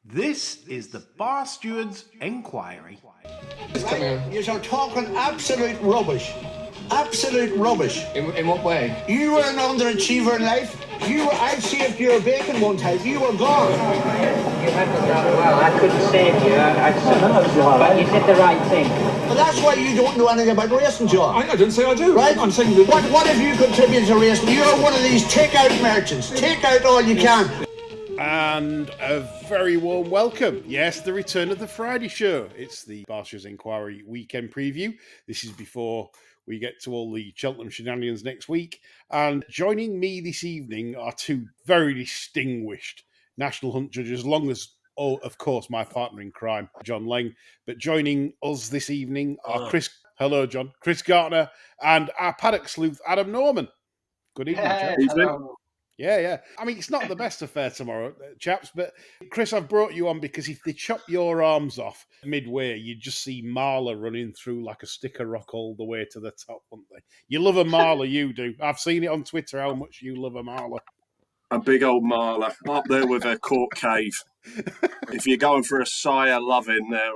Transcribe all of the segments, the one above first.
This is the Bar Stewards Enquiry. Right? You're talking absolute rubbish. Absolute rubbish. In what way? You were an underachiever in life. I saved your bacon one time. You were gone. You handled that well. I couldn't save you. But you did the right thing. But that's why you don't know anything about racing, John. I didn't say I do. Right? I'm saying that... What have you contributed to racing? You're one of these take-out merchants. Take out all you can. And a very warm welcome. Yes, the return of the Friday show. It's the Bar Stewards Enquiry weekend preview. This is before we get to all the Cheltenham shenanigans next week. And joining me this evening are two very distinguished National Hunt judges, along as, of course, my partner in crime, John Lang. But joining us this evening are hello, John, Chris Gartner, and our paddock sleuth, Adam Norman. Good evening, chaps. Hello. Yeah. I mean, it's not the best affair tomorrow, chaps, but Chris, I've brought you on because if they chop your arms off midway, you just see Marla running through like a stick of rock all the way to the top, wouldn't they? You love a Marla, you do. I've seen it on Twitter how much you love a Marla. A big old Marla up there with a court cave. If you're going for a sire loving, they're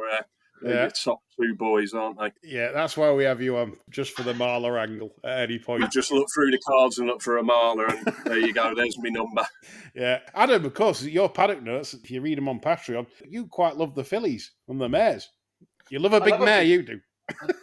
your top two boys, aren't they? Yeah, that's why we have you on, just for the Marla angle at any point. You just look through the cards and look for a Marla, and there you go, there's my number. Yeah. Adam, of course, your paddock notes, if you read them on Patreon, you quite love the fillies and the mares. You love a big mare, you do.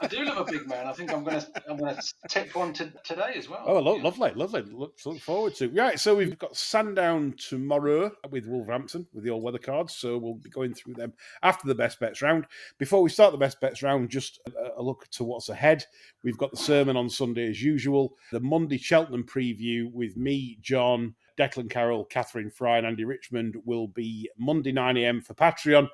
I do love a big man. I think I'm going to take one today as well. Oh, lovely. Look forward to. Right, so we've got Sandown tomorrow with Wolverhampton with the all-weather cards. So we'll be going through them after the best bets round. Before we start the best bets round, just a look to what's ahead. We've got the sermon on Sunday as usual. The Monday Cheltenham preview with me, John, Declan Carroll, Catherine Fry, and Andy Richmond will be Monday 9 a.m. for Patreon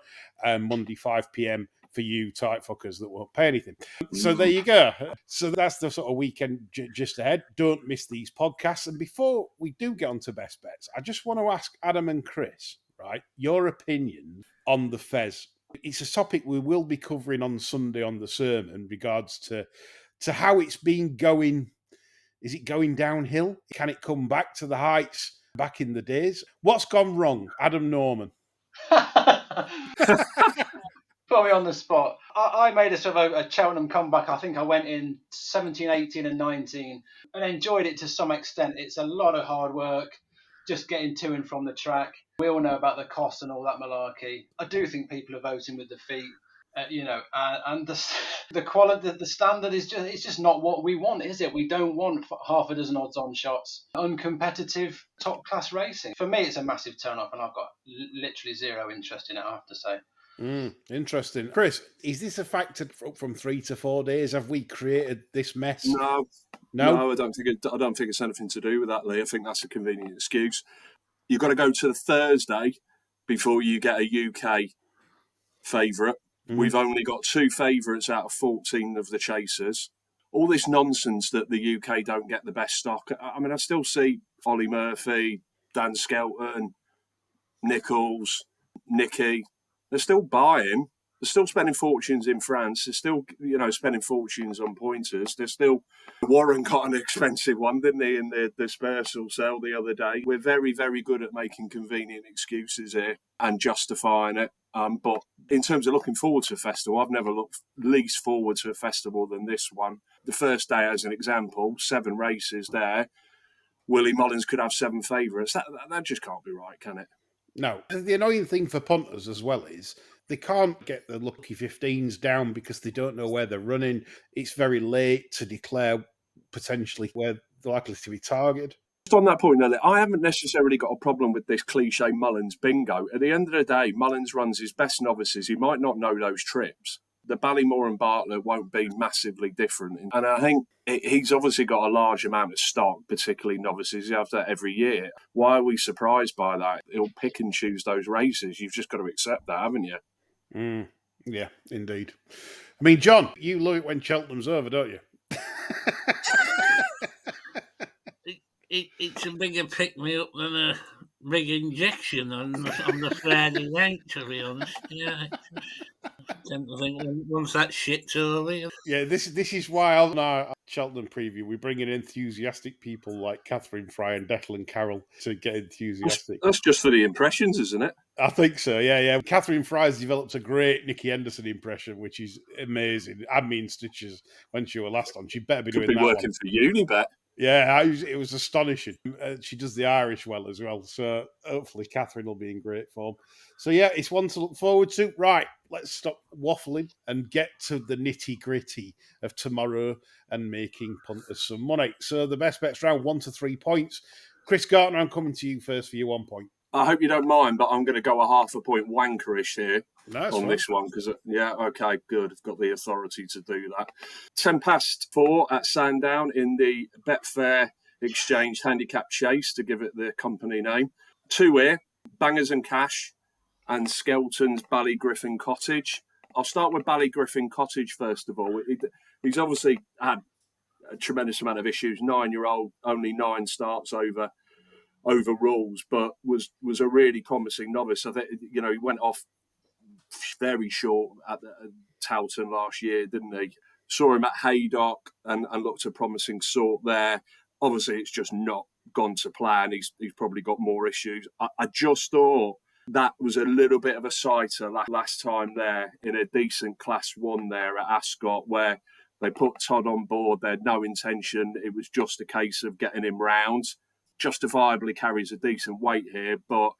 and Monday 5 p.m. for you tight fuckers that won't pay anything. So there you go. So that's the sort of weekend just ahead. Don't miss these podcasts. And before we do get on to best bets, I just want to ask Adam and Chris, right, your opinion on the Fez. It's a topic we will be covering on Sunday on the sermon in regards to how it's been going. Is it going downhill? Can it come back to the heights back in the days? What's gone wrong? Adam Norman. Put me on the spot. I made a sort of a Cheltenham comeback. I think I went in 17, 18 and 19 and enjoyed it to some extent. It's a lot of hard work just getting to and from the track. We all know about the cost and all that malarkey. I do think people are voting with their feet, and the quality, the standard is just not what we want, is it? We don't want half a dozen odds-on shots, uncompetitive, top-class racing. For me, it's a massive turn-off, and I've got literally zero interest in it, I have to say. Interesting. Chris, is this a factor from 3 to 4 days? Have we created this mess? No, I don't think it's anything to do with that, Lee. I think that's a convenient excuse. You've got to go to the Thursday before you get a UK favourite. We've only got 2 favourites out of 14 of the chasers. All this nonsense that the UK don't get the best stock. I mean, I still see Ollie Murphy, Dan Skelton, Nichols, Nicky. They're still buying. They're still spending fortunes in France. They're still, spending fortunes on pointers. They're still... Warren got an expensive one, didn't he, in the dispersal sale the other day. We're very, very good at making convenient excuses here and justifying it. But in terms of looking forward to a festival, I've never looked least forward to a festival than this one. The first day, as an example, 7 races there. Willie Mullins could have 7 favourites. That just can't be right, can it? No. The annoying thing for punters as well is they can't get the lucky 15s down because they don't know where they're running. It's very late to declare potentially where they're likely to be targeted. Just on that point, I haven't necessarily got a problem with this cliche Mullins bingo. At the end of the day, Mullins runs his best novices. He might not know those trips. The Ballymore and Bartlett won't be massively different. And I think he's obviously got a large amount of stock, particularly novices. You have that every year. Why are we surprised by that? He'll pick and choose those races. You've just got to accept that, haven't you? Yeah, indeed. I mean, John, you love it when Cheltenham's over, don't you? It's a bigger pick-me-up than a big injection on the Friday night, to be honest. Yeah, tend to think once that shit's over. Yeah, this is why on our Cheltenham preview we bring in enthusiastic people like Catherine Fry and Declan Carroll to get enthusiastic. That's just for the impressions, isn't it? I think so, yeah. Catherine Fry's developed a great Nicky Henderson impression, which is amazing. Had me in stitches when she was last on. She better be Could doing be that working one. for Unibet. Yeah, it was astonishing. She does the Irish well as well, so hopefully Catherine will be in great form. So yeah, it's one to look forward to. Right, let's stop waffling and get to the nitty gritty of tomorrow and making punters some money. So the best bets round 1 to 3 points. Chris Gartner, I'm coming to you first for your 1 point. I hope you don't mind, but I'm going to go a half a point wankerish here Nice on this one because, okay, good. I've got the authority to do that. 4:10 at Sandown in the Betfair Exchange Handicap Chase, to give it the company name. 2 here, Bangers and Cash and Skelton's Ballygriffin Cottage. I'll start with Ballygriffin Cottage first of all. He's obviously had a tremendous amount of issues. 9-year-old, only 9 starts over rules, but was a really promising novice. I think he went off very short at Towton last year, didn't he? Saw him at Haydock and looked a promising sort there. Obviously, it's just not gone to plan. He's probably got more issues. I just thought that was a little bit of a sighter last time there in a decent Class 1 there at Ascot, where they put Todd on board. They had no intention. It was just a case of getting him round. Justifiably carries a decent weight here, but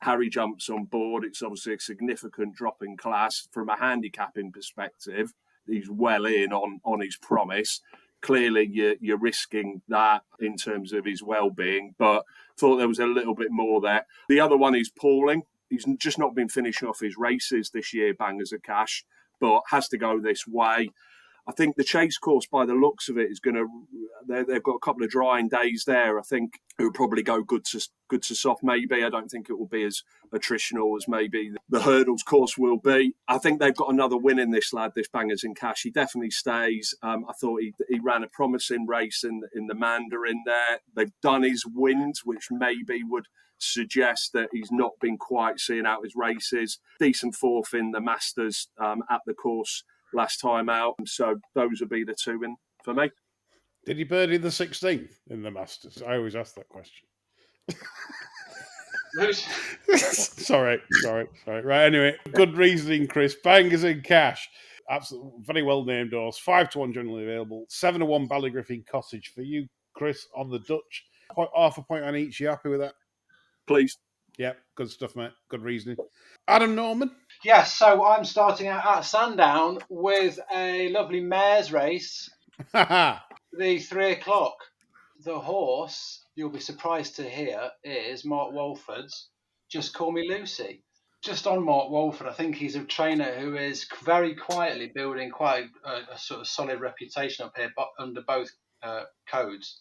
Harry jumps on board. It's obviously a significant drop in class from a handicapping perspective. He's well in on his promise. Clearly, you're risking that in terms of his well-being, but thought there was a little bit more there. The other one is Pauling. He's just not been finishing off his races this year, Bangers of Cash, but has to go this way. I think the chase course, by the looks of it, is going to. They've got a couple of drying days there. I think it will probably go good to soft. Maybe I don't think it will be as attritional as maybe the hurdles course will be. I think they've got another win in this lad. This Bangers in Cash. He definitely stays. I thought he ran a promising race in the Mandarin there. They've done his wind, which maybe would suggest that he's not been quite seeing out his races. Decent fourth in the Masters at the course last time out. So those would be the 2 in for me. Did he birdie the 16th in the Masters? I always ask that question. Sorry. Right, anyway, good reasoning, Chris. Bangers in Cash. Absolutely, very well named horse. 5 to 1 generally available. 7 to 1 Ballygriffin Cottage for you, Chris, on the Dutch. Half a point on each. You happy with that? Please. Yep, good stuff, mate. Good reasoning. Adam Norman. Yes, so I'm starting out at Sandown with a lovely mare's race, the 3 o'clock. The horse, you'll be surprised to hear, is Mark Walford's Just Call Me Lucy. Just on Mark Walford, I think he's a trainer who is very quietly building quite a sort of solid reputation up here under both codes.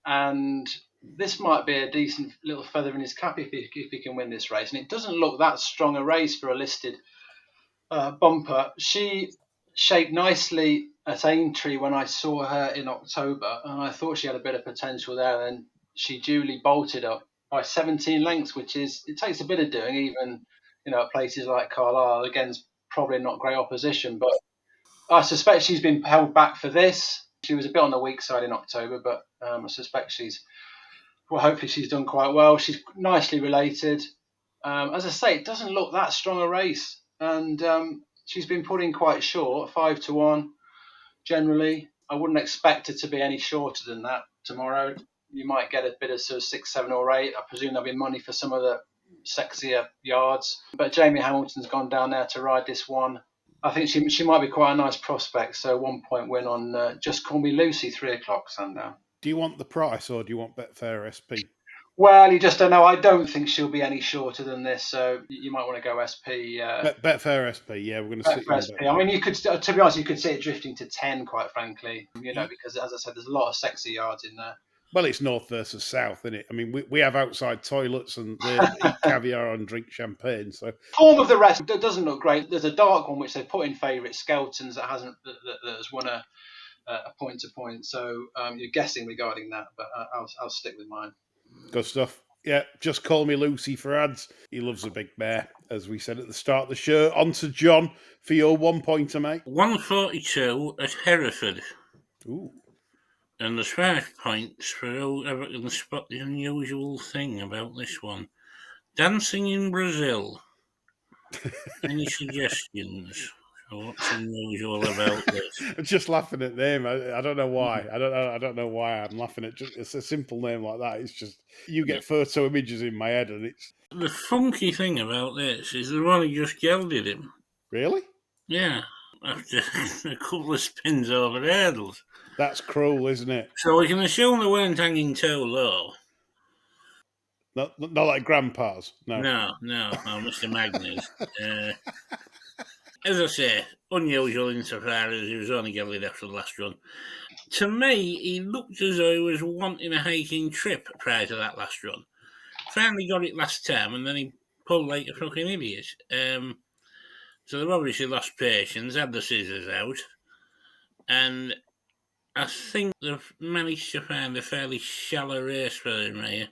And this might be a decent little feather in his cap if he can win this race. And it doesn't look that strong a race for a listed bumper. She shaped nicely at Aintree when I saw her in October, and I thought she had a bit of potential there. And she duly bolted up by 17 lengths, which it takes a bit of doing, even at places like Carlisle against probably not great opposition. But I suspect she's been held back for this. She was a bit on the weak side in October, but I suspect hopefully she's done quite well. She's nicely related. As I say, it doesn't look that strong a race, and she's been put in quite short, 5 to 1 generally. I wouldn't expect it to be any shorter than that tomorrow. You might get a bit of sort of 6, 7 or 8. I presume there'll be money for some of the sexier yards. But Jamie Hamilton's gone down there to ride this one. I think she might be quite a nice prospect. So 1 point win on Just Call Me Lucy, 3 o'clock Sundown. Do you want the price or do you want Betfair SP? Well, you just don't know. I don't think she'll be any shorter than this, so you might want to go SP. Betfair SP, yeah, we're going to sit Betfair SP. I mean, you could, to be honest, you could see it drifting to 10, quite frankly. Because as I said, there's a lot of sexy yards in there. Well, it's north versus south, isn't it? I mean, we have outside toilets and they eat caviar and drink champagne. So form of the rest doesn't look great. There's a dark one which they put in favourite, Skelton's, that has won a point to point. So you're guessing regarding that, but I'll stick with mine. Good stuff. Yeah, just call me Lucy for ads. He loves a big mare, as we said at the start of the show. On to John for your 1 pointer, mate. 142 at Hereford. Ooh. And there's 5 points for whoever can spot the unusual thing about this one. Dancing in Brazil. Any suggestions? What's unusual about this? I'm just laughing at the name. I don't know why. I don't know why I'm laughing at. It's a simple name like that. It's just you get photo images in my head, and it's The funky thing about this is they've only just gelded him. really. Yeah, after a couple of spins over hurdles. That's cruel, isn't it? So we can assume they weren't hanging too low. Not like grandpa's. No. Mr. Magnus. As I say, unusual insofar as he was only gelded after the last run. To me, he looked as though he was wanting a hiking trip prior to that last run. Finally got it last time, and then he pulled like a fucking idiot. So they've obviously lost patience, had the scissors out, and I think they've managed to find a fairly shallow race for him here.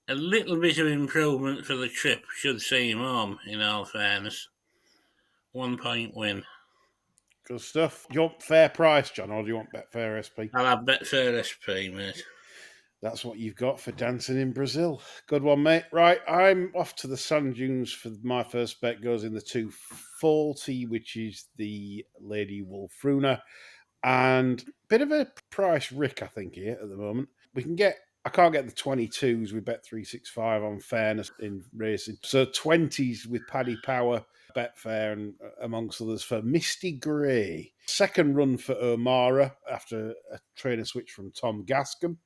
A little bit of improvement for the trip should see him home, in all fairness. 1 point win. Good stuff. Do you want fair price, John, or do you want Betfair SP? I'll have Betfair SP, mate. That's what you've got for dancing in Brazil. Good one, mate. Right, I'm off to the sand dunes for my first bet. Goes in the 240, which is the Lady Wulfruna. And bit of a price rick, I think, here at the moment. I can't get the 22s with Bet365 on fairness in racing. So 20s with Paddy Power, Betfair, and amongst others for Misty Grey. Second run for O'Mara after a trainer switch from Tom Gascon.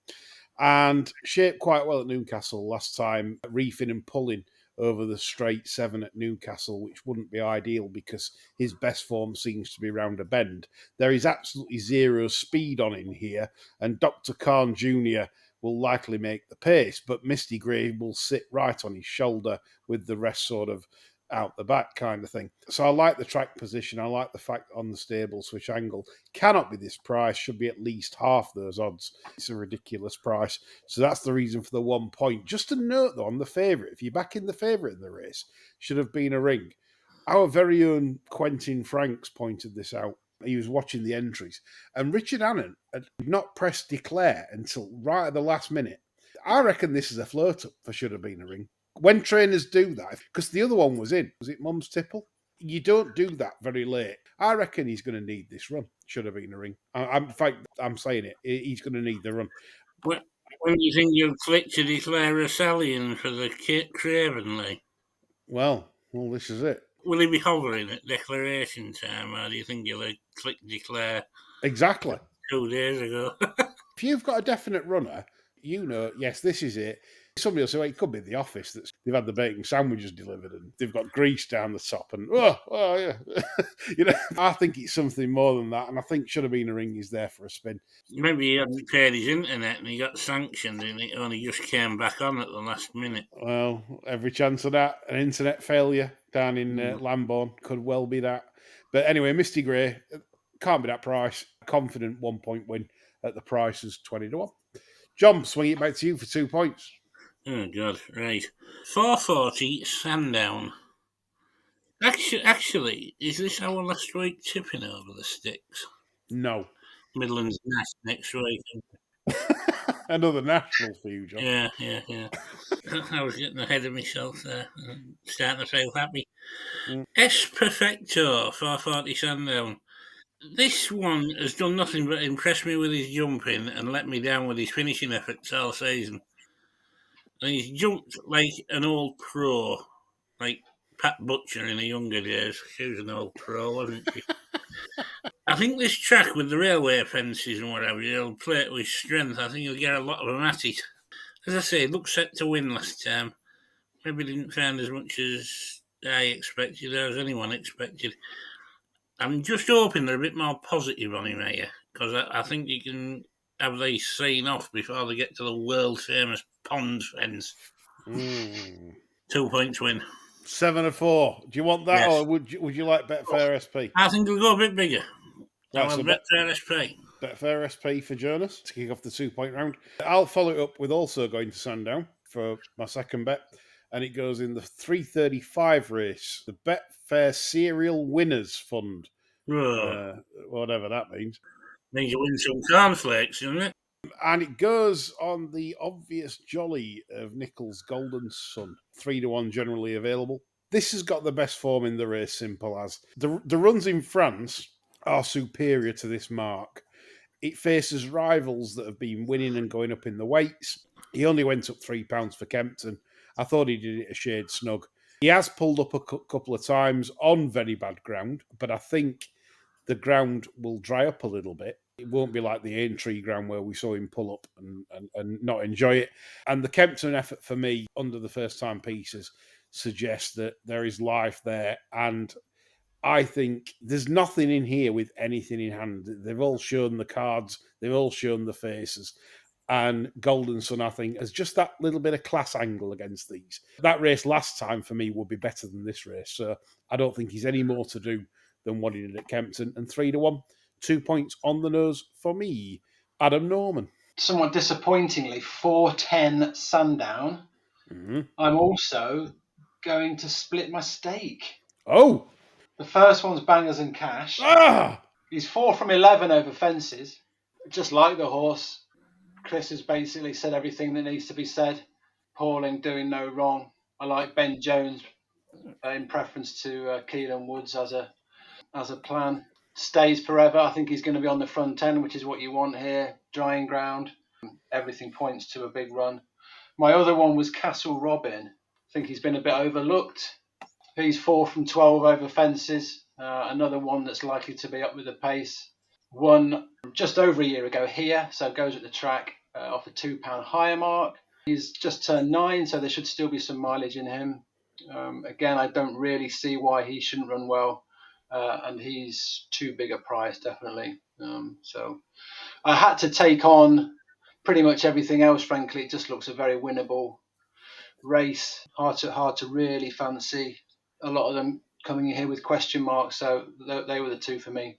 And shaped quite well at Newcastle last time, reefing and pulling over the straight 7 at Newcastle, which wouldn't be ideal because his best form seems to be round a bend. There is absolutely zero speed on in here, and Dr. Khan Jr. will likely make the pace, but Misty Grey will sit right on his shoulder with the rest sort of out the back kind of thing. So I like the track position. I like the fact on the stable switch angle cannot be this price, should be at least half those odds. It's a ridiculous price. So that's the reason for the 1 point. Just a note though on the favourite, if you're backing the favourite in the race, should have been a ring. Our very own Quentin Franks pointed this out. He was watching the entries, and Richard Annan had not pressed declare until right at the last minute. I reckon this is a float up for should have been a ring. When trainers do that, because the other one was it Mum's Tipple? You don't do that very late. I reckon he's going to need this run. Should have been a ring. In fact, I'm saying it. He's going to need the run. When do you think you'll click to declare a Stallion for the Craven League? Well, this is it. Will he be hovering at declaration time, or do you think you'll click declare? Exactly. 2 days ago. If you've got a definite runner, yes, this is it. Somebody will say, well, it could be the office that they've had the bacon sandwiches delivered and they've got grease down the top and, yeah. I think it's something more than that. And I think should have been a ring. He's there for a spin. Maybe he hadn't paid his internet and he got sanctioned and it only just came back on at the last minute. Well, every chance of that. An internet failure down in Lambourne could well be that. But anyway, Misty Grey, can't be that price. Confident 1 point win at the price is 20 to 1. John, swing it back to you for 2 points. Oh, God, right. 440 Sandown. Actually, is this our last week tipping over the sticks? No. Midlands Nash next week. Another national for you, John. Yeah. I was getting ahead of myself there. Starting to feel happy. S Perfecto, 440 Sandown. This one has done nothing but impress me with his jumping and let me down with his finishing efforts all season. And he's jumped like an old pro, like Pat Butcher in the younger days. She was an old pro, wasn't she? I think this track with the railway fences and whatever, he'll play it with strength. I think he'll get a lot of them at it. As I say, looked set to win last time. Maybe didn't find as much as I expected, or as anyone expected. I'm just hoping they're a bit more positive on him here, because I think you can have these seen off before they get to the world famous pond fence. 2 points win. 7 or 4. Do you want that, Yes. or would you like Betfair SP? I think we'll go a bit bigger. Right, I'll so have Betfair SP. Betfair SP for Jonas to kick off the 2 point round. I'll follow it up with also going to Sandown for my second bet, and it goes in the 335 race, the Betfair Serial Winners Fund, whatever that means. Means you win some cornflakes, doesn't it? And it goes on the obvious jolly of Nichol's Golden Sun, 3-1 generally available. This has got the best form in the race, simple as. The runs in France are superior to this mark. It faces rivals that have been winning and going up in the weights. He only went up £3 for Kempton. I thought he did it a shade snug. He has pulled up a couple of times on very bad ground, but I think the ground will dry up a little bit. It won't be like the Aintree ground where we saw him pull up and not enjoy it. And the Kempton effort for me under the first time pieces suggests that there is life there. And I think there's nothing in here with anything in hand. They've all shown the cards. They've all shown the faces. And Golden Sun, I think, has just that little bit of class angle against these. That race last time for me would be better than this race. So I don't think he's any more to do than what he did at Kempton. And 3-1, 2 points on the nose for me. Adam Norman. Somewhat disappointingly, 410 Sandown. Mm-hmm. I'm also going to split my stake. Oh! The first one's Bangers and Cash. Ah! He's 4 from 11 over fences. Just like the horse, Chris has basically said everything that needs to be said. Pauling doing no wrong. I like Ben Jones in preference to Keelan Woods as a plan. Stays forever. I think he's going to be on the front end, which is what you want here. Drying ground. Everything points to a big run. My other one was Castle Robin. I think he's been a bit overlooked. He's 4 from 12 over fences. Another one that's likely to be up with the pace. Won just over a year ago here, so goes at the track off a £2 higher mark. He's just turned 9, so there should still be some mileage in him. Again, I don't really see why he shouldn't run well, and he's too big a price, definitely. So I had to take on pretty much everything else, frankly. It just looks a very winnable race. Hard to really fancy. A lot of them coming in here with question marks, so they were the two for me.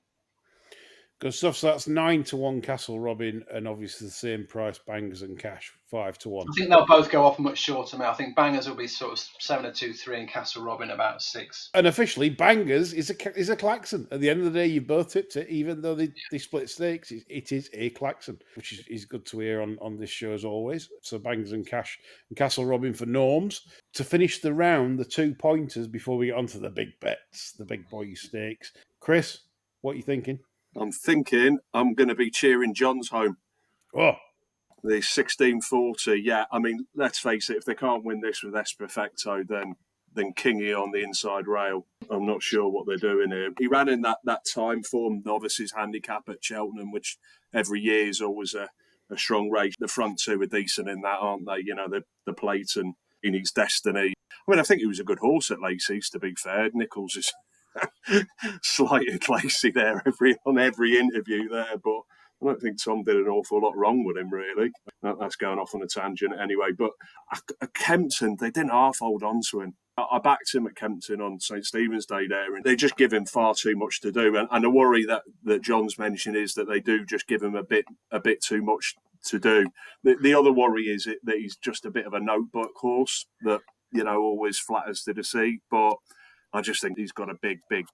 Good stuff. So that's 9-1 Castle Robin, and obviously the same price Bangers and Cash 5-1. I think they'll both go off much shorter now. I think Bangers will be sort of 7-2-3 and Castle Robin about 6. And officially, Bangers is a klaxon. At the end of the day, you both tipped it, even though they split stakes. It is a klaxon, which is good to hear on this show as always. So Bangers and Cash and Castle Robin for Norms. To finish the round, the 2 pointers before we get onto the big bets, the big boy stakes. Chris, what are you thinking? I'm thinking I'm going to be cheering John's home. Oh. The 1640, yeah. I mean, let's face it, if they can't win this with S Perfecto, then Kingy on the inside rail. I'm not sure what they're doing here. He ran in that time form Novices Handicap at Cheltenham, which every year is always a strong race. The front two are decent in that, aren't they? You know, the plate and in his destiny. I mean, I think he was a good horse at Lacey's, to be fair. Nichols is slighted Lacey there on every interview there, but I don't think Tom did an awful lot wrong with him, really. That's going off on a tangent anyway. But at Kempton, they didn't half hold on to him. I backed him at Kempton on St Stephen's Day there, and they just give him far too much to do. And the worry that John's mentioned is that they do just give him a bit too much to do. The other worry is that he's just a bit of a notebook horse that, you know, always flatters to deceive. But I just think he's got a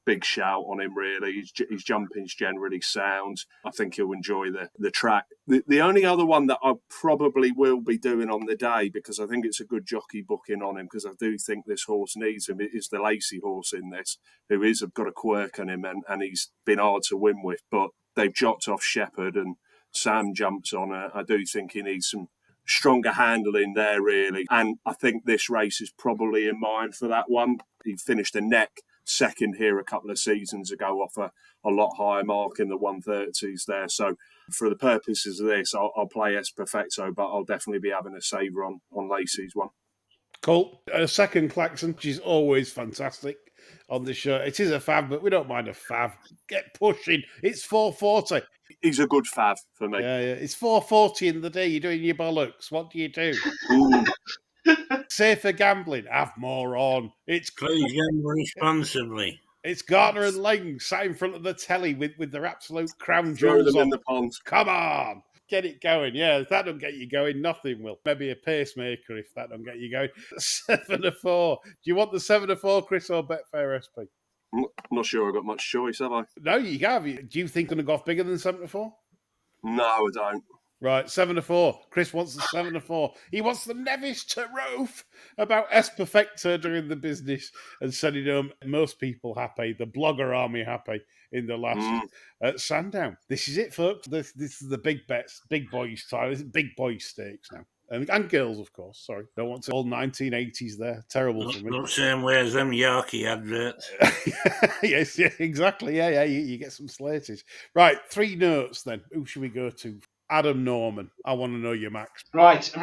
big shout on him, really. His jumping's generally sound. I think he'll enjoy the track. The only other one that I probably will be doing on the day, because I think it's a good jockey booking on him, because I do think this horse needs him, is the Lacey horse in this, who is got a quirk on him, and he's been hard to win with. But they've jocked off Shepherd, and Sam jumps on her. I do think he needs some stronger handling there, really. And I think this race is probably in mind for that one. He finished a neck second here a couple of seasons ago off a lot higher mark in the 130s there. So for the purposes of this, I'll play S Perfecto, but I'll definitely be having a saver on Lacey's one. Cool. A second klaxon, which is always fantastic on this show. It is a fav, but we don't mind a fav. Get pushing. It's 4:40. He's a good fav for me. Yeah. It's 4:40 in the day. You're doing your bollocks. What do you do? Safer gambling. Have more on. Please gamble responsibly. It's Garner and Lang sat in front of the telly with their absolute crown Throw jewels them on. in the pond. Come on. Get it going. Yeah, if that don't get you going, nothing will. Maybe a pacemaker if that don't get you going. 7-4. Do you want the 7-4, Chris, or Betfair SP? I'm not sure I've got much choice, have I? No, you have. Do you think going to go off bigger than 7-4? No, I don't. Right, 7-4. Chris wants the 7-4. He wants the Nevis to roof about S Perfecto doing the business and sending home most people happy, the blogger army happy in the last Sandown. This is it, folks. This is the big bets, big boys time. This is big boys stakes now. And girls, of course. Sorry. Don't want to all 1980s there. Terrible for me. Not the same way as them Yarkie adverts. Yes, yeah, exactly. Yeah, you get some slated. Right, 3 notes then. Who should we go to? Adam Norman. I want to know your max. Right.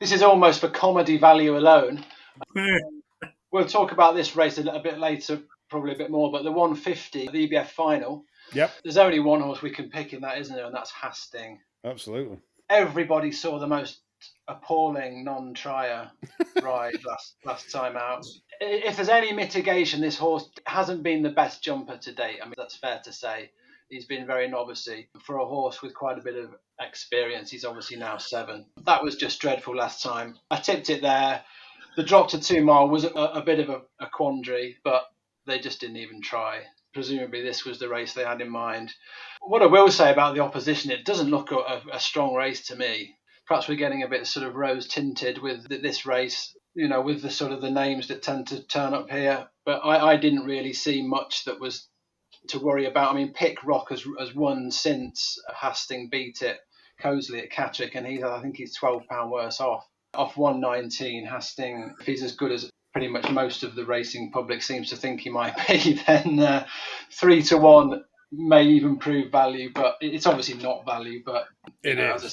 This is almost for comedy value alone. We'll talk about this race a little bit later, probably a bit more, but the 150, the EBF final. Yep. There's only one horse we can pick in that, isn't there? And that's Hastings. Absolutely. Everybody saw the most appalling non-trier ride last time out. If there's any mitigation, this horse hasn't been the best jumper to date. I mean, that's fair to say. He's been very novice-y. For a horse with quite a bit of experience, he's obviously now 7. That was just dreadful last time. I tipped it there. The drop to 2 mile was a bit of a quandary, but they just didn't even try. Presumably this was the race they had in mind. What I will say about the opposition, it doesn't look a strong race to me. Perhaps we're getting a bit sort of rose-tinted with this race, you know, with the sort of the names that tend to turn up here. But I didn't really see much that was to worry about. I mean, Pick Rock has won since Hastings beat it, Cosley at Catterick, and I think he's £12 worse off 119. Hastings, if he's as good as pretty much most of the racing public seems to think he might be, then 3-1 may even prove value, but it's obviously not value. But as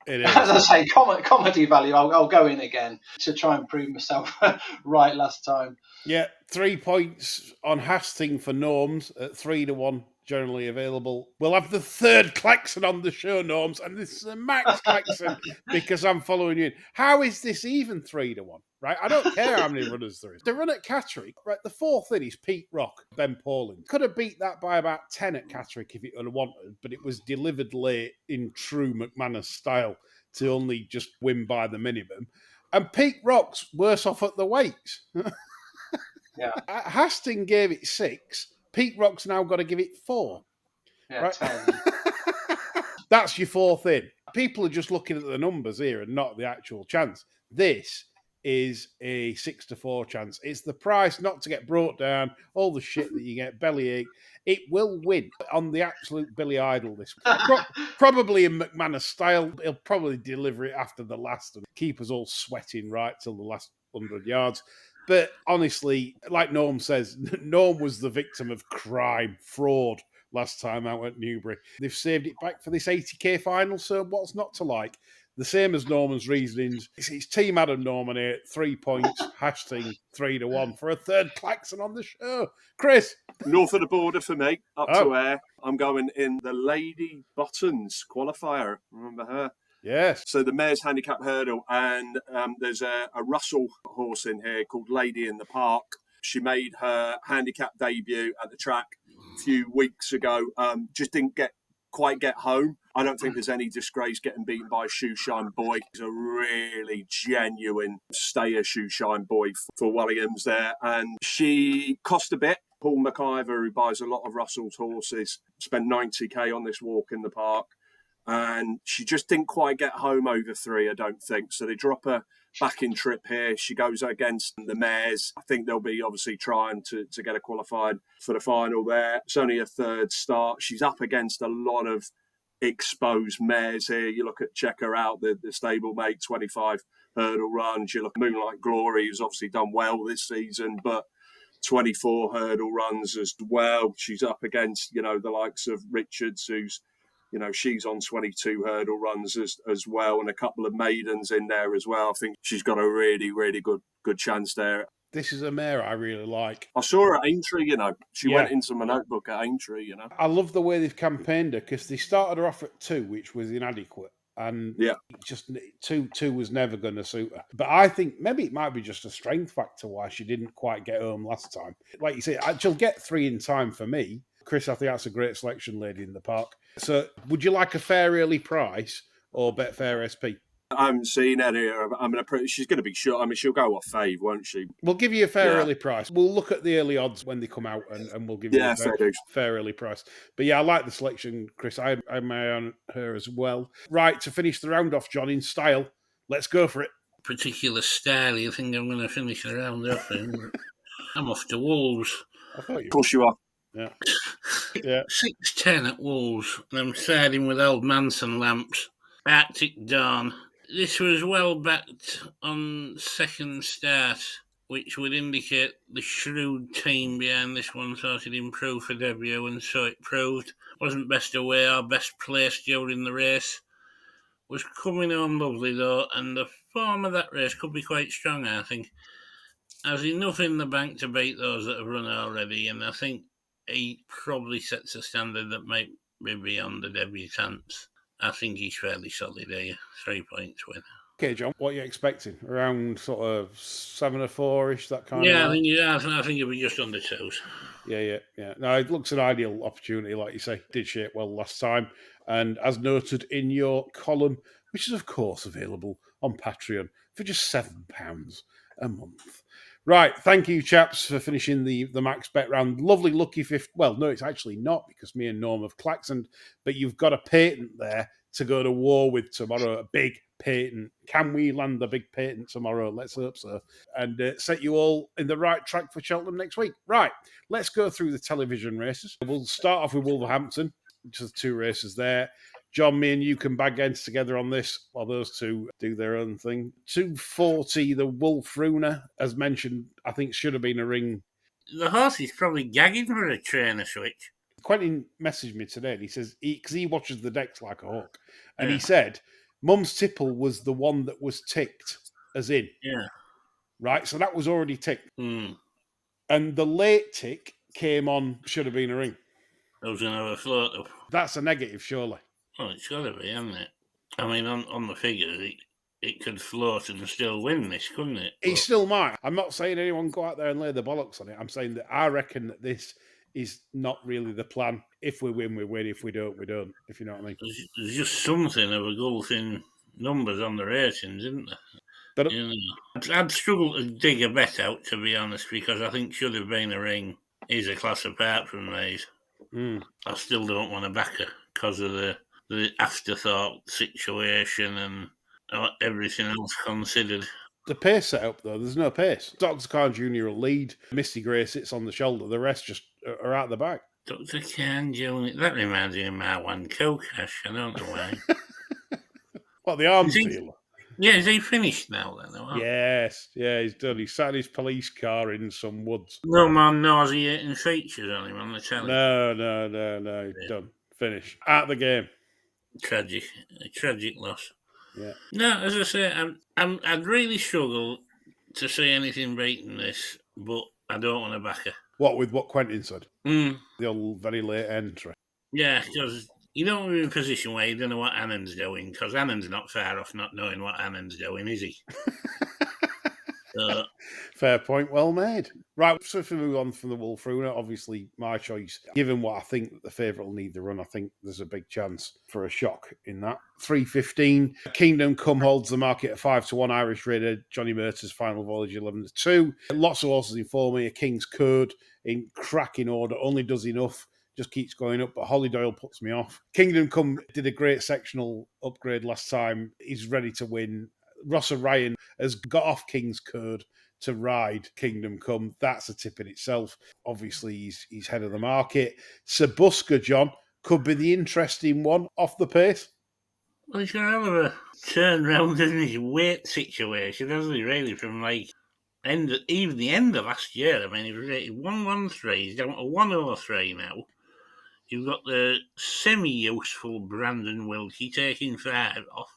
I say, comedy value. I'll go in again to try and prove myself right last time. Yeah, 3 points on Hastings for Norms at 3-1. Generally available. We'll have the third klaxon on the show, Norms, and this is a max klaxon because I'm following you in. How is this even 3-1? Right? I don't care how many runners there is. The run at Catterick, right? The 4th in is Pete Rock, Ben Pauling. Could have beat that by about 10 at Catterick if it had wanted, but it was delivered late in true McManus style to only just win by the minimum. And Pete Rock's worse off at the weights. Yeah. Hastings gave it 6. Pete Rock's now got to give it 4. Yeah, right? 10. That's your 4th in. People are just looking at the numbers here and not the actual chance. This is a 6-4 chance. It's the price not to get brought down, all the shit that you get, bellyache. It will win on the absolute Billy Idol this week. Probably in McManus style. He'll probably deliver it after the last and keep us all sweating right till the last 100 yards. But honestly, like Norm says, Norm was the victim of crime, fraud last time out at Newbury. They've saved it back for this 80k final, so what's not to like? The same as Norman's reasonings. It's Team Adam Norman here, 3 points, Hastings 3-1 for a third klaxon on the show. Chris? North of the border for me, up to air. I'm going in the Lady Buttons qualifier. Remember her? Yes. So the mare's handicap hurdle, and there's a Russell horse in here called Lady in the Park. She made her handicap debut at the track a few weeks ago. Just didn't quite get home. I don't think there's any disgrace getting beaten by Shoeshine Boy. He's a really genuine stayer Shoeshine Boy for Williams there. And she cost a bit. Paul McIver, who buys a lot of Russell's horses, spent 90k on this walk in the park. And she just didn't quite get home over 3, I don't think. So they drop her back in trip here. She goes against the mares. I think they'll be obviously trying to get her qualified for the final there. It's only a 3rd start. She's up against a lot of exposed mares here. You look at Check Her Out, the stablemate 25 hurdle runs. You look at Moonlight Glory, who's obviously done well this season, but 24 hurdle runs as well. She's up against, the likes of Richards, who's she's on 22 hurdle runs as well, and a couple of maidens in there as well. I think she's got a really, really good chance there. This is a mare I really like. I saw her at Aintree, She went into my notebook at Aintree, I love the way they've campaigned her because they started her off at 2, which was inadequate. And just 2 was never going to suit her. But I think maybe it might be just a strength factor why she didn't quite get home last time. Like you say, she'll get 3 in time for me. Chris, I think that's a great selection, Lady in the Park. So would you like a fair early price or Betfair SP? I haven't seen any. She's going to be short. I mean, she'll go off fave, won't she? We'll give you a fair Yeah. early price. We'll look at the early odds when they come out and we'll give you a fair dues. fair early price. But yeah, I like the selection, Chris. I may on her as well. Right, to finish the round off, John, in style, let's go for it. Particular style, you think I'm going to finish the round off in? I'm off to Wolves. I thought you Of course you are. Yeah. Yeah. 6-10 at Wolves. I'm siding with old Manson lamps. Arctic Dawn. This was well backed on second start, which would indicate the shrewd team behind this one thought it'd improve for debut, and so it proved. Wasn't best away or best placed during the race. Was coming home lovely though, and the form of that race could be quite strong, I think. Has enough in the bank to beat those that have run already, and I think he probably sets a standard that might be beyond the debutants. I think he's fairly solid here. 3 points win. Okay, John, what are you expecting? Around sort of 7 or 4-ish, that kind of I think it'll be just under 2s. Yeah. No, it looks an ideal opportunity, like you say. Did shape well last time. And as noted in your column, which is, of course, available on Patreon for just £7 a month. Right, thank you, chaps, for finishing the max bet round. Lovely, lucky fifth. Well, no, it's actually not, because me and Norm have klaxoned, but you've got a patent there to go to war with tomorrow, a big patent. Can we land the big patent tomorrow? Let's hope so. And set you all in the right track for Cheltenham next week. Right, let's go through the television races. We'll start off with Wolverhampton, which is 2 races there. John, me and you can bag heads together on this while those two do their own thing. 240, the Wulfruna, as mentioned, I think should have been a ring. The horse is probably gagging for a trainer switch. Quentin messaged me today and he says, because he watches the decks like a hawk, and he said, Mum's Tipple was the one that was ticked as in. Yeah. Right, so that was already ticked. Mm. And the late tick came on, should have been a ring. I was going to have a float up. That's a negative, surely. Well, it's got to be, hasn't it? I mean, on the figures, it could float and still win this, couldn't it? He still might. I'm not saying anyone go out there and lay the bollocks on it. I'm saying that I reckon that this is not really the plan. If we win, we win. If we don't, we don't. If you know what I mean. There's just something of a gulf in numbers on the ratings, isn't there? But I'd struggle to dig a bet out, to be honest, because I think should have been a ring is a class apart from these. I still don't want to back her because of the afterthought situation and everything else considered. The pace setup, though, there's no pace. Dr. Khan Jr. will lead. Misty Gray sits on the shoulder. The rest just are out the back. Dr. Khan Jr. That reminds me of Marwan Kokash. I don't know why. What, the arms dealer? Yeah, is he finished now then? Or? Yes. Yeah, he's done. He sat in his police car in some woods. No more nauseating features on him on the telly. No. He's done. Finished. Out of the game. Tragic. A tragic loss. Yeah. No, as I say, I'd really struggle to see anything beating this, but I don't want to back her. What with what Quentin said? The old very late entry. Yeah, because you don't want to be in a position where you don't know what Annan's doing, because Annan's not far off not knowing what Annan's doing, is he? Fair point, well made. Right, so if we move on from the Wulfruna, obviously my choice, given what I think that the favourite will need the run, I think there's a big chance for a shock in that. 3:15, Kingdom Come holds the market at 5-1, Irish Raider, Johnny Mercer's final voyage 11-2. Lots of horses in form here, King's Code in cracking order, only does enough, just keeps going up, but Holly Doyle puts me off. Kingdom Come did a great sectional upgrade last time, he's ready to win. Ross Ryan has got off King's Code to ride Kingdom Come. That's a tip in itself. Obviously, he's head of the market. Sabuska, John, could be the interesting one off the pace. Well, he's got a hell of a turnaround in his weight situation, hasn't he, really, from even the end of last year. I mean, he was rated 113, he's down to 103 now. You've got the semi-useful Brandon Wilkie taking 5 off.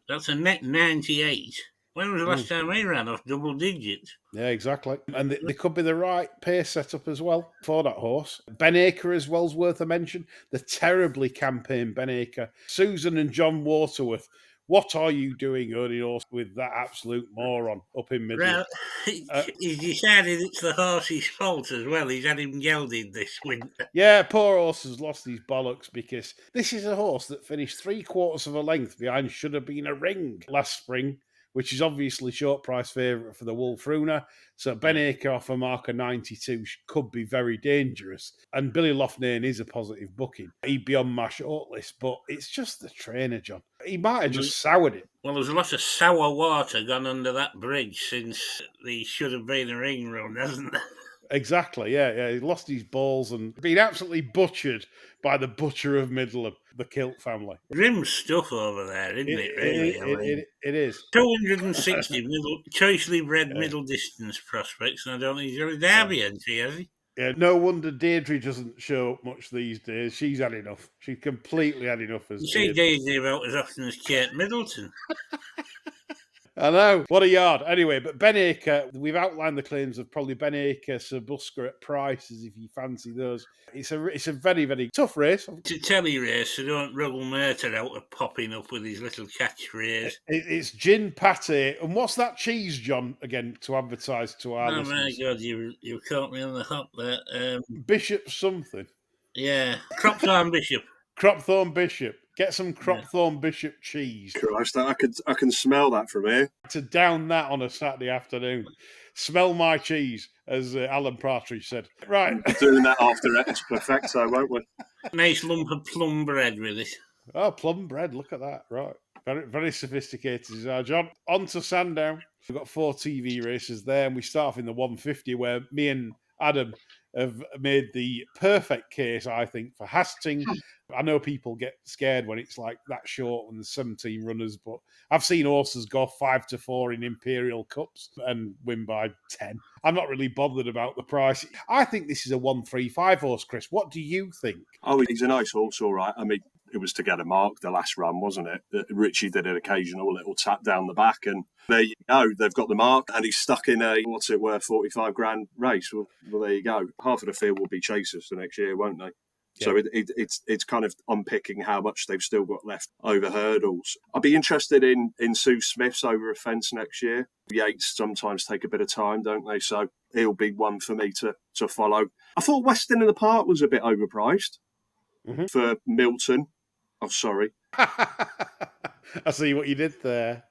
That's a net 98. When was the last time he ran off double digits? Yeah, exactly. And they could be the right pace setup as well for that horse. Ben Acre as well's worth a mention. The terribly campaigned Ben Acre. Susan and John Waterworth What are you doing, earning horse, with that absolute moron up in Midland? Well, he's decided it's the horse's fault as well. He's had him gelded this winter. Yeah, poor horse has lost his bollocks because this is a horse that finished 3/4 of a length behind Should Have Been a Ring last spring, which is obviously short price favourite for the Wulfruna. So Ben Acre off a marker 92 could be very dangerous. And Billy Loughnane is a positive booking. He'd be on my shortlist, but it's just the trainer, John. He might have just soured it. Well, there's a lot of sour water gone under that bridge since the Should Have Been a Ring run, hasn't there? Exactly, yeah. He lost his balls and been absolutely butchered by the butcher of Midland, the Kilt family. Grim stuff over there, isn't it, really? It is. 260 choicely bred middle distance prospects, and I don't think he's got a Derby entry, has he? Yeah, no wonder Deirdre doesn't show up much these days. She's had enough. She's completely had enough as You say Daisy about as often as Kate Middleton. I know. What a yard. Anyway, but Ben Acre, we've outlined the claims of probably Ben Acre, Sir Busker at prices if you fancy those. It's a very, very tough race. It's a telly race, so don't Ruggle Murter out of popping up with his little catchphrase. It's gin pate. And what's that cheese, John, again, to advertise to our listeners? Oh, my God, you caught me on the hop there. Bishop something. Yeah, Cropthorne Bishop. Cropthorne Bishop. Get some Cropthorne Bishop cheese. Christ, I can smell that from here. To down that on a Saturday afternoon. Smell my cheese, as Alan Partridge said. Right. We'll be doing that after it's perfecto, won't we? Nice lump of plum bread with it. Oh, plum bread. Look at that. Right. Very, very sophisticated is our John. On to Sandown. We've got 4 TV races there, and we start off in the 150 where me and Adam have made the perfect case, I think, for Hastings. I know people get scared when it's like that short and there's 17 runners, but I've seen horses go 5-4 in Imperial Cups and win by 10. I'm not really bothered about the price. I think this is a 135 horse, Chris. What do you think? Oh, he's a nice horse, all right. I mean, it was to get a mark the last run, wasn't it? Richie did an occasional little tap down the back, and there you go. They've got the mark, and he's stuck in a, what's it worth, 45 grand race. Well, there you go. Half of the field will be chasers for next year, won't they? Yeah. So it's kind of unpicking how much they've still got left over hurdles. I'd be interested in Sue Smith's over a fence next year. Yates sometimes take a bit of time, don't they? So he'll be one for me to follow. I thought Weston in the Park was a bit overpriced for Milton. Oh, sorry. I see what you did there.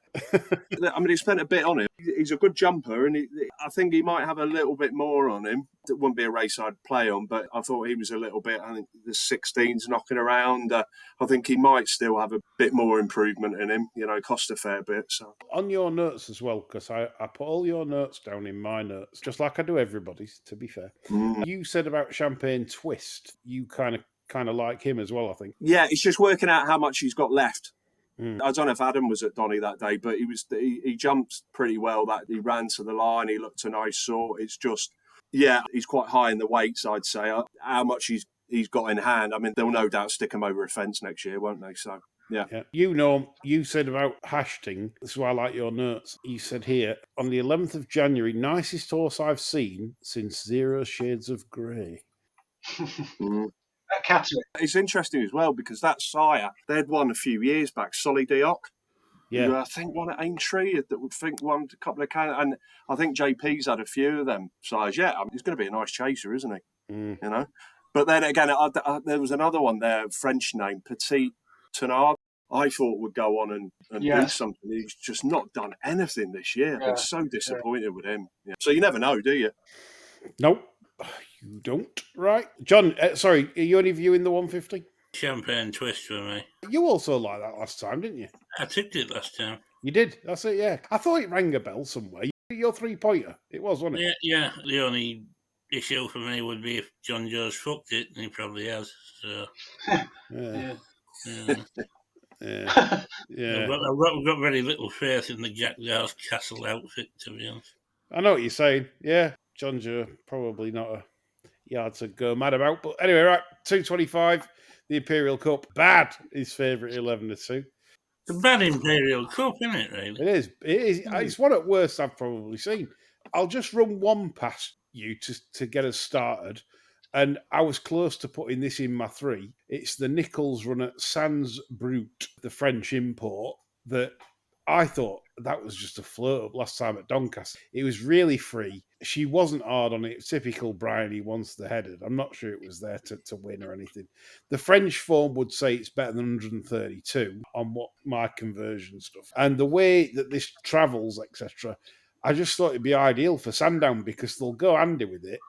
I mean, he spent a bit on him. He's a good jumper, and I think he might have a little bit more on him. It wouldn't be a race I'd play on, but I thought he was a little bit, I think the 16s knocking around. I think he might still have a bit more improvement in him, cost a fair bit. So on your notes as well, because I put all your notes down in my notes, just like I do everybody's, to be fair. You said about Champagne Twist, you kind of like him as well, I think. Yeah, it's just working out how much he's got left. I don't know if Adam was at Donny that day, but he jumped pretty well. That he ran to the line, he looked a nice sort. It's just, he's quite high in the weights, I'd say. How much he's got in hand, I mean, they'll no doubt stick him over a fence next year, won't they? So, yeah. You said about Hastings, this is why I like your notes. You said here, on the 11th of January, nicest horse I've seen since 0 Shades of Grey. Category. It's interesting as well because that sire, they'd won a few years back, Solly Dioc. Yeah. Who I think won at Aintree, that would think won a couple of and I think JP's had a few of them sires. Yeah, I mean, he's going to be a nice chaser, isn't he? But then again, there was another one there, French name, Petit Tenard. I thought would go on and do something. He's just not done anything this year. I've been so disappointed with him. Yeah. So you never know, do you? Nope. You don't, right? John, sorry, are you only viewing the 150? Champagne Twist for me. You also liked that last time, didn't you? I tipped it last time. You did? That's it, yeah. I thought it rang a bell somewhere. Your 3-pointer. It was, wasn't it? Yeah. The only issue for me would be if John Joe's fucked it, and he probably has. So. Yeah. I've got very little faith in the Jack Dawes Castle outfit, to be honest. I know what you're saying. Yeah, John Joe, probably not a yard to go mad about. But anyway, right, 225, the Imperial Cup. Bad, his favourite 11-2. It's a bad Imperial Cup, isn't it, really? It is. It's one at worst I've probably seen. I'll just run one past you to get us started. And I was close to putting this in my 3. It's the Nichols run at Sans Brut, the French import. that I thought that was just a float up last time at Doncaster. It was really free. She wasn't hard on it. Typical Bryony wants the headed. I'm not sure it was there to win or anything. The French form would say it's better than 132 on what my conversion stuff. And the way that this travels, etc., I just thought it'd be ideal for Sandown because they'll go handy with it.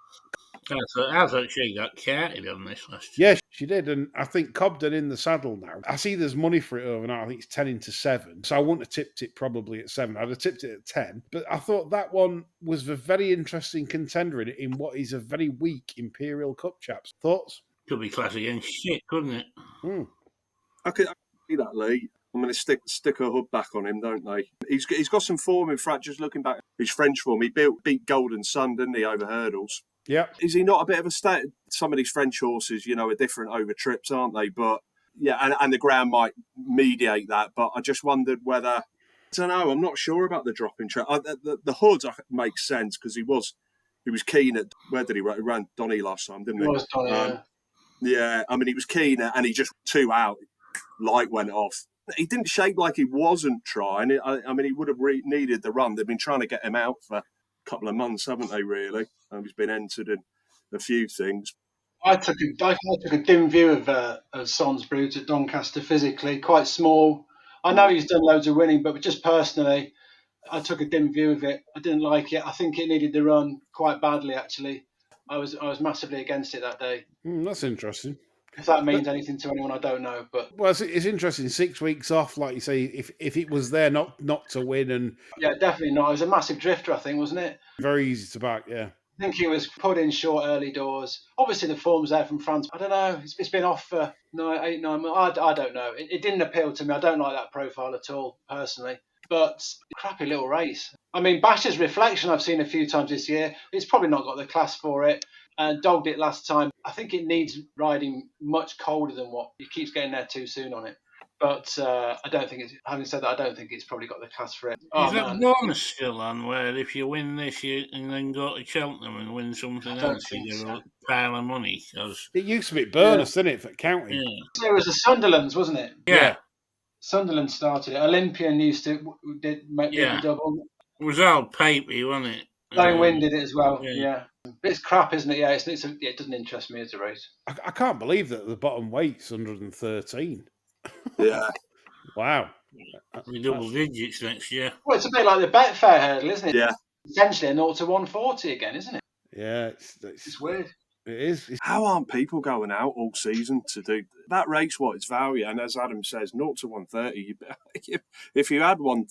I thought she got carted on this last year. Yeah, she did. And I think Cobden in the saddle now. I see there's money for it overnight. I think it's 10-7. So I wouldn't have tipped it probably at 7. I'd have tipped it at 10. But I thought that one was a very interesting contender in what is a very weak Imperial Cup, chaps. Thoughts? Could be class against shit, couldn't it? I could see that, Lee. I'm going to stick a hood back on him, don't they? He's got some form, in fact, just looking back. His French form, he beat Golden Sun, didn't he, over hurdles? Yeah. Is he not a bit of a state? Some of these French horses, are different over trips, aren't they? But, yeah, and the ground might mediate that. But I just wondered whether, I don't know, I'm not sure about the dropping track. The hood makes sense because he was keen at, where did he run? He ran Donny last time, didn't he? He was Donny, yeah, I mean, he was keen and he just 2 out, light went off. He didn't shake like he wasn't trying. I mean, he would have needed the run. They've been trying to get him out for couple of months, haven't they, really? He's been entered in a few things. I took a dim view of Son's Brute at Doncaster physically, quite small. I know he's done loads of winning, but just personally, I took a dim view of it. I didn't like it. I think it needed the run quite badly, actually. I was massively against it that day. That's interesting. If that means anything to anyone, I don't know. But it's interesting. 6 weeks off, like you say, if it was there not to win, and yeah, definitely not. It was a massive drifter, I think, wasn't it? Very easy to back, yeah. I think he was put in short early doors. Obviously, the form's there from France. I don't know. It's been off for 8, 9 months. I don't know. It didn't appeal to me. I don't like that profile at all, personally. But crappy little race. I mean, Bash's Reflection I've seen a few times this year. It's probably not got the class for it. And dogged it last time. I think it needs riding much colder than what he keeps getting there too soon on it. But I don't think it's. Having said that, I don't think it's probably got the class for it. Is that bonus still on? Where if you win this, and then go to Cheltenham and win something else, you get a pile of money. It used to be bonus, didn't it, for county? Yeah. It was the Sunderland's, wasn't it? Yeah. Sunderland started it. Olympian did make the double. It was all papy, wasn't it? Stallion Win did it as well. Yeah. It's crap, isn't it? Yeah, it doesn't interest me as a race. I can't believe that the bottom weight's 113. Yeah. Wow. We double digits next year. Well, it's a bit like the Betfair hurdle, isn't it? Yeah. Essentially a 0 to 140 again, isn't it? Yeah. It's weird. It is. How aren't people going out all season to do that race? What its value, and as Adam says, 0 to 130. If you had one,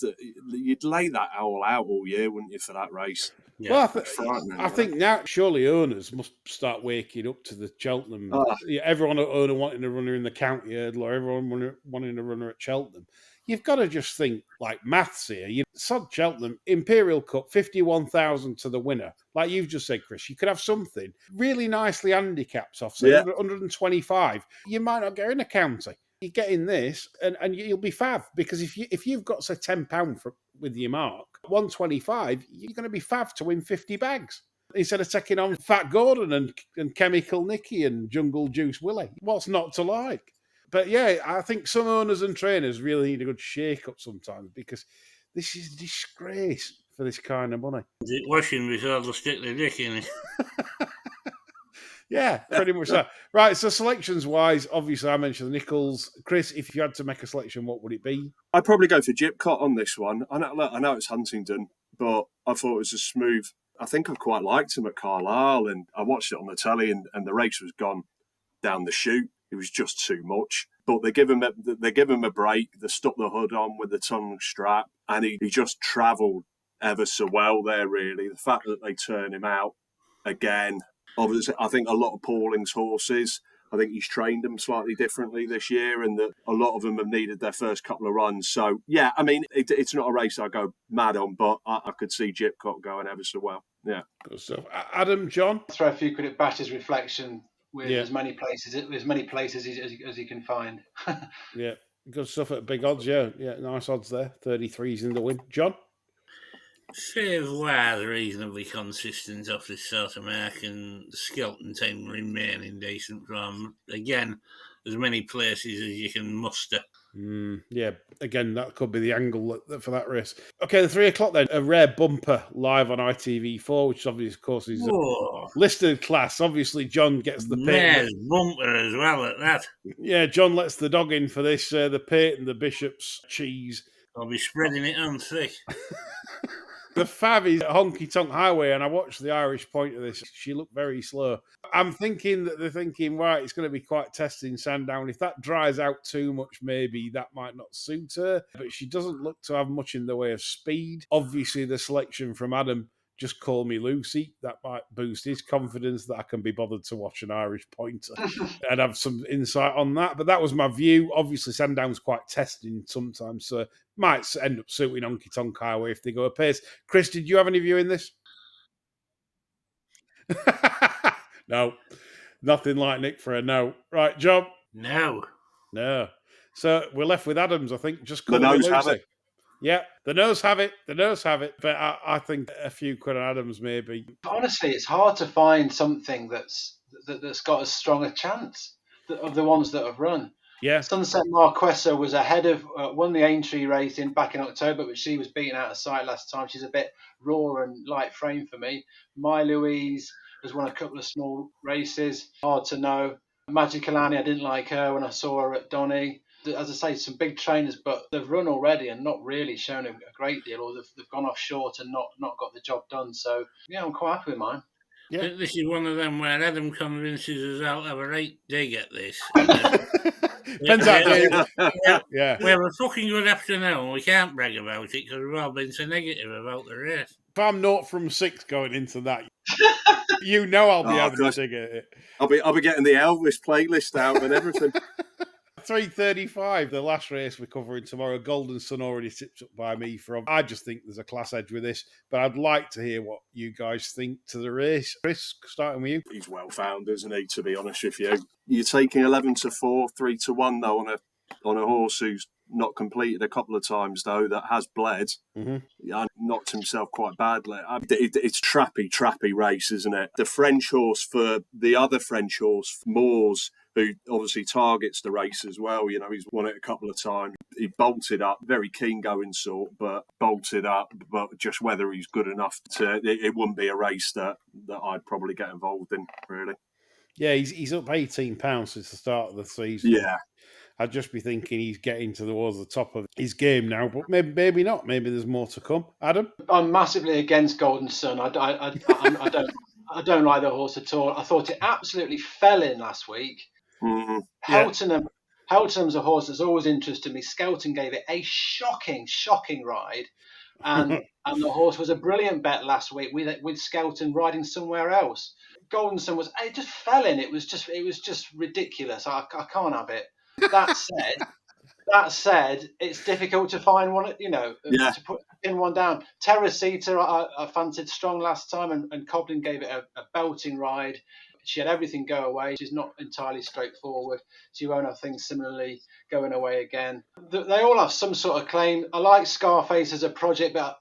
you'd lay that all out all year, wouldn't you, for that race? Yeah. Well, I think now surely owners must start waking up to the Cheltenham. Everyone owner wanting a runner in the county hurdle, or everyone wanting a runner at Cheltenham. You've got to just think like maths here. You sod Cheltenham, Imperial Cup, 51,000 to the winner. Like you've just said, Chris, you could have something really nicely handicapped off, say 125. You might not get in a county. You get in this, and you'll be fav because if you've got say £10 with your mark, 125, you're going to be fav to win 50 bags instead of taking on Fat Gordon and Chemical Nicky and Jungle Juice Willie. What's not to like? But yeah, I think some owners and trainers really need a good shake-up sometimes because this is a disgrace for this kind of money. Washing before they'll stick their dick in it. Yeah, pretty much that. Right, so selections-wise, obviously I mentioned the Nichols. Chris, if you had to make a selection, what would it be? I'd probably go for Gypcott on this one. I know it's Huntingdon, but I thought it was a smooth. I think I quite liked him at Carlisle, and I watched it on the telly, and the race was gone down the chute. It was just too much. But they give him a break. They stuck the hood on with the tongue strap, and he just travelled ever so well there, really. The fact that they turn him out again, obviously, I think a lot of Pauling's horses, I think he's trained them slightly differently this year, and that a lot of them have needed their first couple of runs. So, yeah, I mean, it's not a race I go mad on, but I could see Gypcott going ever so well. Yeah. Good stuff. Adam, John? Throw a few quid at Bash's Reflection with as many places as he can find. Yeah, good stuff at big odds. Yeah, nice odds there. 33's in the win. John? Savoy reasonably consistent off this South American. The Skelton team remain in decent form. Again, as many places as you can muster. Yeah, again, that could be the angle for that race. Okay, the 3 o'clock then, a rare bumper live on ITV4, which obviously, of course, is listed class. Obviously, John gets the pit. Mare's bumper as well at that. Yeah, John lets the dog in for this, the pit and the Bishop's cheese. I'll be spreading it on thick. The Fav is Honky Tonk Highway, and I watched the Irish point of this. She looked very slow. I'm thinking that they're thinking, right, it's going to be quite testing Sandown. If that dries out too much, maybe that might not suit her. But she doesn't look to have much in the way of speed. Obviously, the selection from Adam, Just Call Me Lucy, that might boost his confidence that I can be bothered to watch an Irish pointer and have some insight on that. But that was my view. Obviously, Sandown's quite testing sometimes, so might end up suiting Honky Tonk Highway if they go a pace. Chris, did you have any view in this? No, nothing like Nick for a no. Right, John? No. So we're left with Adams, I think. Just Call Me Lucy. Have it. Yeah, the nose have it. But I think a few quid on Adams maybe. Honestly, it's hard to find something that's got as strong a chance of the ones that have run. Yeah. Sunset Marquesa was ahead of, won the Aintree race back in October, but she was beaten out of sight last time. She's a bit raw and light frame for me. My Louise has won a couple of small races. Hard to know. Magic Alani, I didn't like her when I saw her at Donny. As I say, some big trainers, but they've run already and not really shown a great deal, or they've gone off short and not got the job done. So, yeah, I'm quite happy with mine. Yeah. This is one of them where Adam convinces us I'll have a right dig at this. Depends how yeah. We have a fucking good afternoon. We can't brag about it because we've all been so negative about the race. If I'm 0 from 6 going into that, you know I'll be having a dig at it. I'll be getting the Elvis playlist out and everything. 3:35, the last race we're covering tomorrow. Golden Sun already tipped up by me I just think there's a class edge with this, but I'd like to hear what you guys think to the race. Chris, starting with you. He's well found, isn't he, to be honest with you? You're taking 11-4, 3-1 though on a horse who's not completed a couple of times though, that has bled. Mm-hmm. Yeah, knocked himself quite badly. It's trappy race, isn't it? The French horse for the other French horse, Moores, who obviously targets the race as well. You know, he's won it a couple of times. He bolted up, very keen going sort, but bolted up. But just whether he's good enough it wouldn't be a race that I'd probably get involved in, really. Yeah, he's up £18 since the start of the season. Yeah. I'd just be thinking he's getting towards the top of his game now, but maybe not. Maybe there's more to come. Adam? I'm massively against Golden Sun. I don't like the horse at all. I thought it absolutely fell in last week. Mm-hmm. Heltonham's a horse that's always interested me. Skelton gave it a shocking ride, and the horse was a brilliant bet last week with Skelton riding somewhere else. Golden Sun it just fell in. It was just ridiculous. I can't have it. That said, it's difficult to find one. To pin one down. Teresita, I fancied strong last time, and Cobden gave it a belting ride. She had everything go away. She's not entirely straightforward. She won't have things similarly going away again. They all have some sort of claim. I like Scarface as a project, but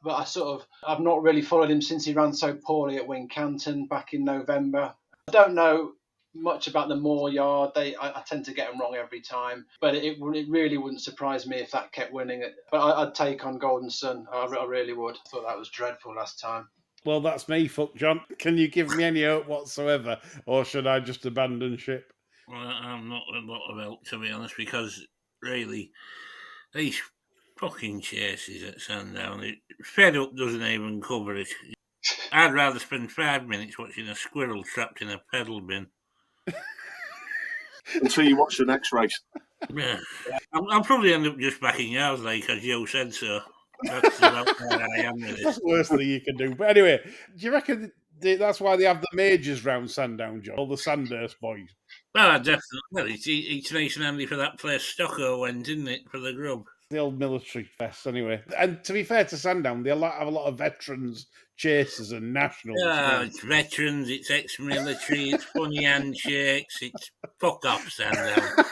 I've not really followed him since he ran so poorly at Wincanton back in November. I don't know much about the Moore Yard. I tend to get them wrong every time, but it really wouldn't surprise me if that kept winning it. But I'd take on Golden Sun. I really would. I thought that was dreadful last time. Well, that's me, fuck John. Can you give me any hope whatsoever, or should I just abandon ship? Well, I'm not a lot of help, to be honest, because really, these fucking chases at Sandown, Fed Up doesn't even cover it. I'd rather spend 5 minutes watching a squirrel trapped in a pedal bin. Until you watch the next race. Yeah. I'll probably end up just backing ours, because Joe said so. That's about where I am with it. That's the worst thing you can do. But anyway, do you reckon that's why they have the majors round Sandown, John? All the Sandhurst boys? Well, definitely. Well, it's nice and handy for that place Stocko went, isn't it, for the grub? The old military fest, anyway. And to be fair to Sandown, they have a lot of veterans, chasers and nationals. Yeah, it's veterans, it's ex-military, it's funny handshakes, it's fuck off Sandown.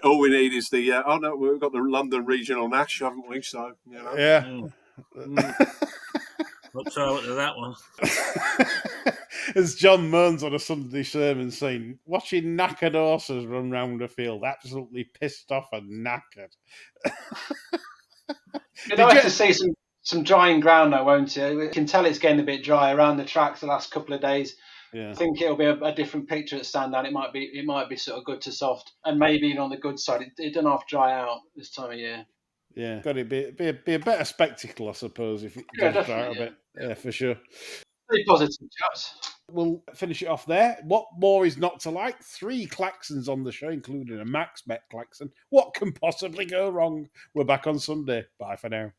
All we need is we've got the London Regional Nash, haven't we? So, Yeah. Look forward to that one. As John moans on a Sunday sermon saying, watching knackered horses run round a field, absolutely pissed off and knackered. You'd like to see some drying ground though, won't you? We can tell it's getting a bit dry around the tracks the last couple of days. Yeah. I think it'll be a different picture at Sandown. It might be sort of good to soft, and maybe even on the good side, it doesn't have to dry out this time of year. Yeah, got to be a better spectacle, I suppose, if it does dry out a bit. Yeah, for sure. Very positive, chaps. We'll finish it off there. What more is not to like? 3 klaxons on the show, including a max bet klaxon. What can possibly go wrong? We're back on Sunday. Bye for now.